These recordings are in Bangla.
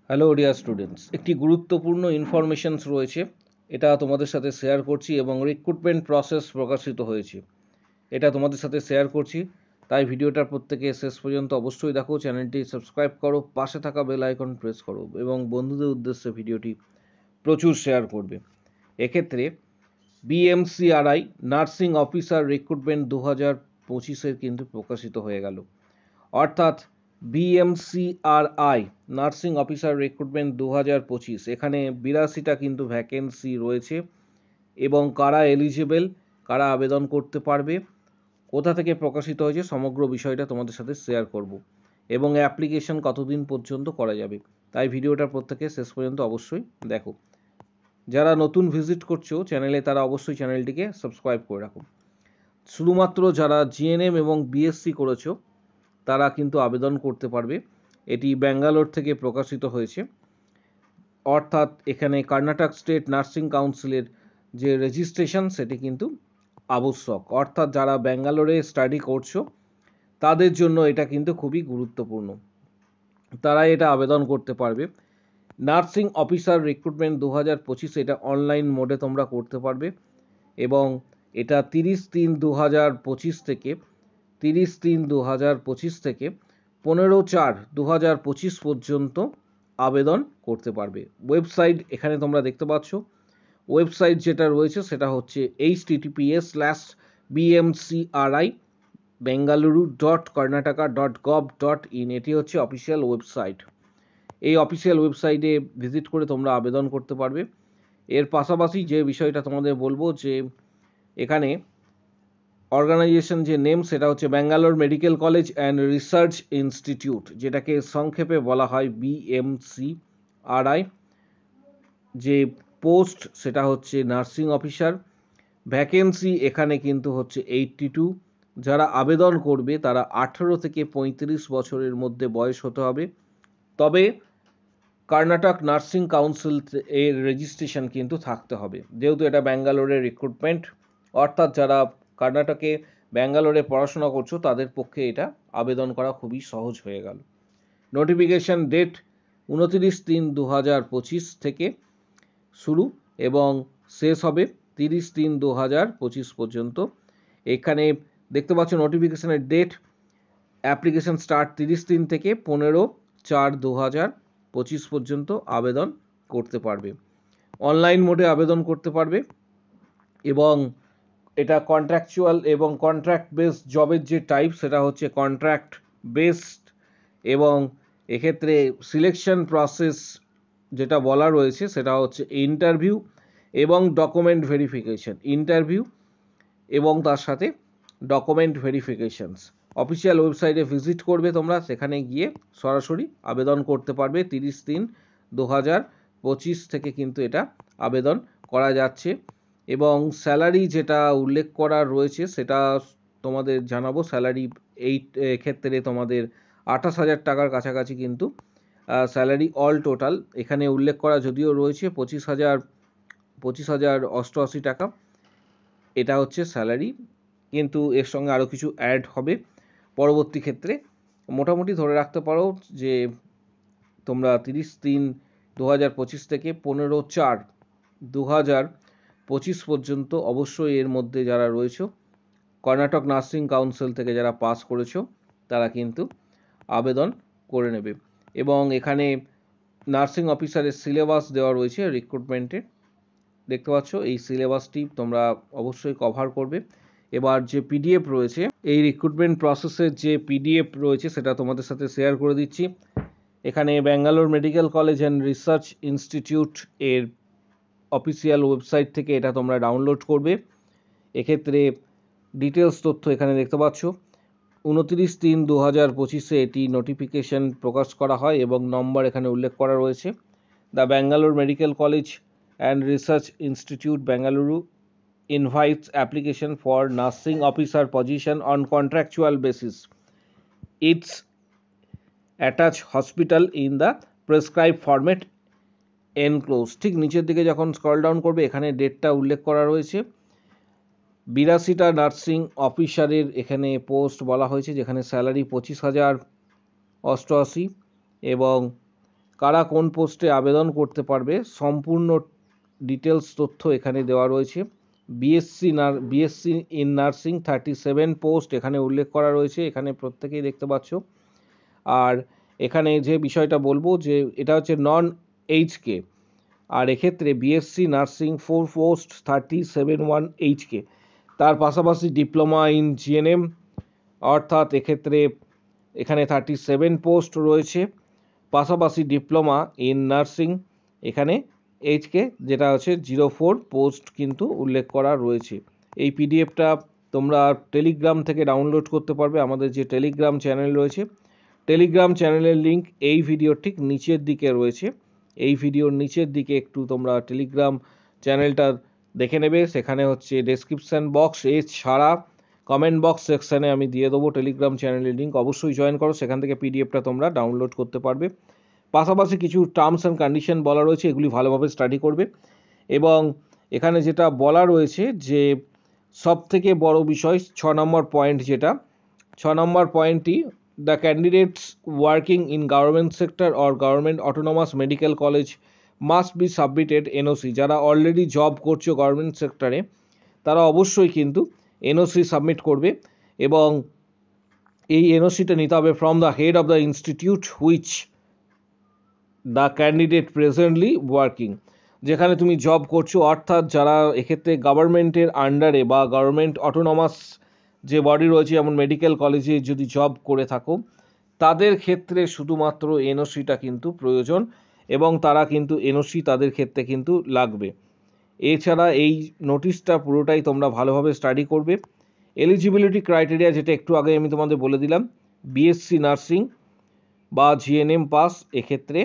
হ্যালো ডিয়ার স্টুডেন্টস, একটি গুরুত্বপূর্ণ ইনফরমেশনস রয়েছে, এটা তোমাদের সাথে শেয়ার করছি এবং রিক্রুটমেন্ট প্রসেস প্রকাশিত হয়েছে, এটা তোমাদের সাথে শেয়ার করছি। তাই ভিডিওটা প্রত্যেকে শেষ পর্যন্ত অবশ্যই দেখো, চ্যানেলটি সাবস্ক্রাইব করো, পাশে থাকা বেল আইকন প্রেস করো এবং বন্ধুদের উদ্দেশ্যে ভিডিওটি প্রচুর শেয়ার করবে। এক্ষেত্রে বিএমসিআরআই নার্সিং অফিসার রিক্রুটমেন্ট 2025-এর কিন্তু প্রকাশিত হয়ে গেল। অর্থাৎ বিএমসিআরআই নার্সিং অফিসার রিক্রুটমেন্ট 2025, এখানে 82টা কিন্তু ভ্যাকেন্সি রয়েছে এবং কারা এলিজিবল, কারা আবেদন করতে পারবে, কোথা থেকে প্রকাশিত হয়েছে, সমগ্র বিষয়টা তোমাদের সাথে শেয়ার করব এবং অ্যাপ্লিকেশন কতদিন পর্যন্ত করা যাবে। তাই ভিডিওটা প্রত্যেকে শেষ পর্যন্ত অবশ্যই দেখো। যারা নতুন ভিজিট করছো চ্যানেলে, তারা অবশ্যই চ্যানেলটিকে সাবস্ক্রাইব করে রাখো। শুধুমাত্র যারা জিএনএম এবং বিএসসি করেছো তারা কিন্তু আবেদন করতে পারবে। এটি ব্যাঙ্গালোর থেকে প্রকাশিত হয়েছে। অর্থাৎ এখানে কর্ণাটক স্টেট নার্সিং কাউন্সিলের যে রেজিস্ট্রেশন সেটি কিন্তু আবশ্যক। অর্থাৎ যারা ব্যাঙ্গালোরে স্টাডি করছো তাদের জন্য এটা কিন্তু খুবই গুরুত্বপূর্ণ, তারা এটা আবেদন করতে পারবে। নার্সিং অফিসার রিক্রুটমেন্ট 2025, এটা অনলাইন মোডে তোমরা করতে পারবে এবং এটা 30/3/2025 থেকে 30/3/2025 থেকে 15/4/2025 পর্যন্ত আবেদন করতে পারবে। ওয়েবসাইট এখানে তোমরা দেখতে পাচ্ছ, ওয়েবসাইট যেটা রয়েছে সেটা হচ্ছে https:/bengaluru.karnataka.gov.in, এটি হচ্ছে অফিসিয়াল ওয়েবসাইট। এই অফিসিয়াল ওয়েবসাইটে ভিজিট করে তোমরা আবেদন করতে পারবে। এর পাশাপাশি যে বিষয়টা তোমাদের বলবো, যে এখানে অর্গানাইজেশন যে নেম সেটা হচ্ছে Bangalore medical college and research institute, যেটাকে সংক্ষেপে বলা হয় বিএমসিআরআই। যে পোস্ট সেটা হচ্ছে নার্সিং অফিসার। ভ্যাকেন্সি এখানে কিন্তু হচ্ছে 82। যারা আবেদন করবে তারা 18 থেকে 35 বছরের মধ্যে বয়স হতে হবে। তবে কর্ণাটক নার্সিং কাউন্সিল এর রেজিস্ট্রেশন কিন্তু থাকতে হবে, যেহেতু এটা ব্যাঙ্গালোরের রিক্রুটমেন্ট। অর্থাৎ যারা কর্ণাটকে ব্যাঙ্গালোরে পড়াশোনা করছো তাদের পক্ষে এটা আবেদন করা খুবই সহজ হয়ে গেল। নোটিফিকেশন ডেট 29/3/2025 থেকে শুরু এবং শেষ হবে 30/3/2025 পর্যন্ত। এখানে দেখতে পাচ্ছ নোটিফিকেশনের ডেট, অ্যাপ্লিকেশন স্টার্ট 30 থেকে 15/4/2025 পর্যন্ত আবেদন করতে পারবে। অনলাইন মোডে আবেদন করতে পারবে এবং এটা কন্ট্রাকচুয়াল এবং কন্ট্রাক্ট বেসড জবের যে টাইপ সেটা হচ্ছে কন্ট্রাক্ট বেসড এবং এক্ষেত্রে সিলেকশন প্রসেস যেটা বলা রয়েছে সেটা হচ্ছে ইন্টারভিউ এবং ডকুমেন্ট ভেরিফিকেশন। ইন্টারভিউ এবং তার সাথে ডকুমেন্ট ভেরিফিকেশনস। অফিসিয়াল ওয়েবসাইটে ভিজিট করবে তোমরা, সেখানে গিয়ে সরাসরি আবেদন করতে পারবে। 30/3/2025 থেকে কিন্তু এটা আবেদন করা যাচ্ছে এবং স্যালারি যেটা উল্লেখ করা রয়েছে সেটা তোমাদের জানাবো। স্যালারি এই ক্ষেত্রে তোমাদের 28,000 টাকার কাছাকাছি কিন্তু স্যালারি অল টোটাল এখানে উল্লেখ করা যদিও রয়েছে 25,088 টাকা, এটা হচ্ছে স্যালারি, কিন্তু এর সঙ্গে আরও কিছু অ্যাড হবে পরবর্তী ক্ষেত্রে। মোটামুটি ধরে রাখতে পারো যে তোমরা 30/3/2025 থেকে 15/4/2025 পর্যন্ত অবশ্যই এর মধ্যে যারা রয়েছে কর্ণাটক নার্সিং কাউন্সিল থেকে যারা পাস করেছো তারা কিন্তু আবেদন করে নেবে। এবং এখানে নার্সিং অফিসারের সিলেবাস দেওয়া রয়েছে রিক্রুটমেন্টের, দেখতে পাচ্ছ এই সিলেবাসটি তোমরা অবশ্যই কভার করবে। এবার যে পিডিএফ রয়েছে, এই রিক্রুটমেন্ট প্রসেসের যে পিডিএফ রয়েছে সেটা তোমাদের সাথে শেয়ার করে দিচ্ছি। এখানে Bangalore medical college and research institute এর অফিসিয়াল ওয়েবসাইট থেকে এটা তোমরা ডাউনলোড করবে। এক্ষেত্রে ডিটেলস তথ্য এখানে দেখতে পাচ্ছ। 29/3/2025 এটি নোটিফিকেশন প্রকাশ করা হয় এবং নম্বর এখানে উল্লেখ করা রয়েছে। The Bangalore medical college and Research Institute Bengaluru invites application for nursing officer position on contractual basis. It's attached hospital in the prescribed format enclosed. ঠিক নিচের দিকে যখন স্ক্রল ডাউন করবে এখানে ডেটটা উল্লেখ করা রয়েছে। 82টা নার্সিং অফিসারের এখানে পোস্ট বলা হয়েছে, যেখানে স্যালারি 25,088 এবং কারা কোন পোস্টে আবেদন করতে পারবে সম্পূর্ণ ডিটেলস তথ্য এখানে দেওয়া রয়েছে। বিএসসি ইন নার্সিং 37 পোস্ট এখানে উল্লেখ করা রয়েছে, এখানে প্রত্যেকেই দেখতে পাচ্ছ। আর এখানে যে বিষয়টা বলবো যে এটা হচ্ছে নন এইচকে, আর এক্ষেত্রে বিএসসি নার্সিং 4 পোস্ট 37 এইচকে, তার পাশাপাশি ডিপ্লোমা ইন জিএনএম অর্থাৎ এক্ষেত্রে এখানে 37 পোস্ট রয়েছে, পাশাপাশি ডিপ্লোমা ইন নার্সিং এখানে এইচকে যেটা হচ্ছে 04 পোস্ট কিন্তু উল্লেখ করা রয়েছে। এই পিডিএফটা তোমরা টেলিগ্রাম থেকে ডাউনলোড করতে পারবে। আমাদের যে টেলিগ্রাম চ্যানেল রয়েছে, টেলিগ্রাম চ্যানেলের লিঙ্ক এই ভিডিওর ঠিক নিচের দিকে রয়েছে। এই ভিডিওর নিচের দিকে একটু তোমরা টেলিগ্রাম চ্যানেলটা দেখে নেবে, সেখানে হচ্ছে ডেসক্রিপশান বক্স এছাড়া কমেন্ট বক্স সেকশানে আমি দিয়ে দেবো টেলিগ্রাম চ্যানেলের লিঙ্ক, অবশ্যই জয়েন করো, সেখান থেকে পিডিএফটা তোমরা ডাউনলোড করতে পারবে। পাশাপাশি কিছু টার্মস অ্যান্ড কন্ডিশন বলা রয়েছে, এগুলি ভালোভাবে স্টাডি করবে। এবং এখানে যেটা বলা রয়েছে যে সবথেকে বড় বিষয় 6 নম্বর পয়েন্ট, যেটা 6 নম্বর পয়েন্টটি, the candidates working in government sector or government autonomous medical college must be submitted NOC. যারা অলরেডি জব করছো গভর্নমেন্ট সেক্টরে তারা অবশ্যই কিন্তু এনওসি সাবমিট করবে, এবং এই এনওসিটা নিতে হবে from the head of the institute which the candidate presently working. যেখানে তুমি জব করছো, অর্থাৎ যারা এক্ষেত্রে গভর্নমেন্টের আন্ডারে বা গভর্নমেন্ট অটোনমাস যে বডি রয়েছে, যেমন মেডিকেল কলেজে যদি জব করে থাকো, তাদের ক্ষেত্রে শুধুমাত্র এনওসিটা কিন্তু প্রয়োজন, এবং তারা কিন্তু এনওসি তাদের ক্ষেত্রে কিন্তু লাগবে। এছাড়া এই নোটিশটা পুরোটাই তোমরা ভালোভাবে স্টাডি করবে। এলিজিবিলিটি ক্রাইটেরিয়া যেটা একটু আগে আমি তোমাদের বলে দিলাম, বিএসসি নার্সিং বা জিএনএম পাস এক্ষেত্রে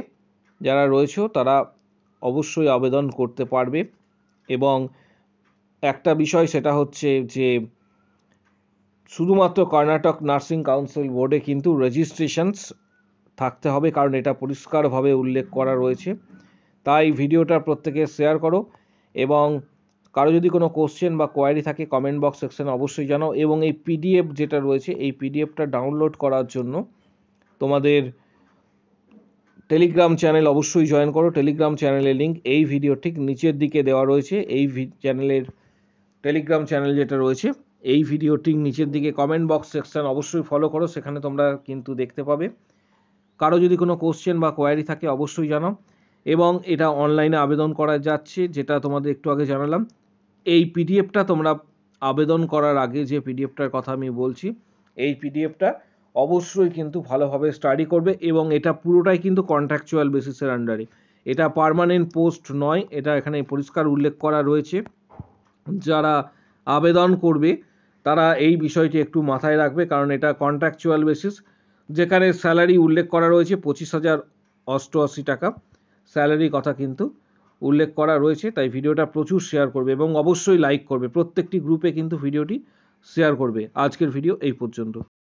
যারা রয়েছে তারা অবশ্যই আবেদন করতে পারবে। এবং একটা বিষয় সেটা হচ্ছে যে শুধুমাত্র কর্ণাটক নার্সিং কাউন্সিল বোর্ডে কিন্তু রেজিস্ট্রেশনস থাকতে হবে, কারণ এটা পরিষ্কারভাবে উল্লেখ করা রয়েছে। তাই ভিডিওটা প্রত্যেকে শেয়ার করো, এবং কারো যদি কোনো কোশ্চেন বা কোয়ারি থাকে কমেন্ট বক্স সেকশনে অবশ্যই জানাও। এবং এই পিডিএফ যেটা রয়েছে, এই পিডিএফটা ডাউনলোড করার জন্য তোমাদের টেলিগ্রাম চ্যানেল অবশ্যই জয়েন করো। টেলিগ্রাম চ্যানেলের লিঙ্ক এই ভিডিও ঠিক নিচের দিকে দেওয়া রয়েছে। এই টেলিগ্রাম চ্যানেল যেটা রয়েছে, এই ভিডিও ঠিক নিচের দিকে কমেন্ট বক্স সেকশন অবশ্যই ফলো করো, সেখানে তোমরা কিন্তু দেখতে পাবে। কারো যদি কোনো কোশ্চেন বা কোয়ারি থাকে অবশ্যই জানাও। এবং এটা অনলাইনে আবেদন করা যাচ্ছে, যেটা তোমাদের একটু আগে জানালাম। এই পিডিএফটা তোমরা আবেদন করার আগে যে পিডিএফটার কথা আমি বলছি, এই পিডিএফটা অবশ্যই কিন্তু ভালোভাবে স্টাডি করবে, এবং এটা পুরোটাই কিন্তু কন্ট্রাকচুয়াল বেসিসের আন্ডারে, এটা পার্মানেন্ট পোস্ট নয়, এটা এখানে পরিষ্কার উল্লেখ করা রয়েছে। যারা আবেদন করবে তারা এই বিষয়টি একটু মাথায় রাখবে, কারণ এটা কন্ট্রাকচুয়াল বেসিস, যেখানে স্যালারি উল্লেখ করা রয়েছে 25,088 টাকা স্যালারির কথা কিন্তু উল্লেখ করা রয়েছে। তাই ভিডিওটা প্রচুর শেয়ার করবে এবং অবশ্যই লাইক করবে, প্রত্যেকটি গ্রুপে কিন্তু ভিডিওটি শেয়ার করবে। আজকের ভিডিও এই পর্যন্ত।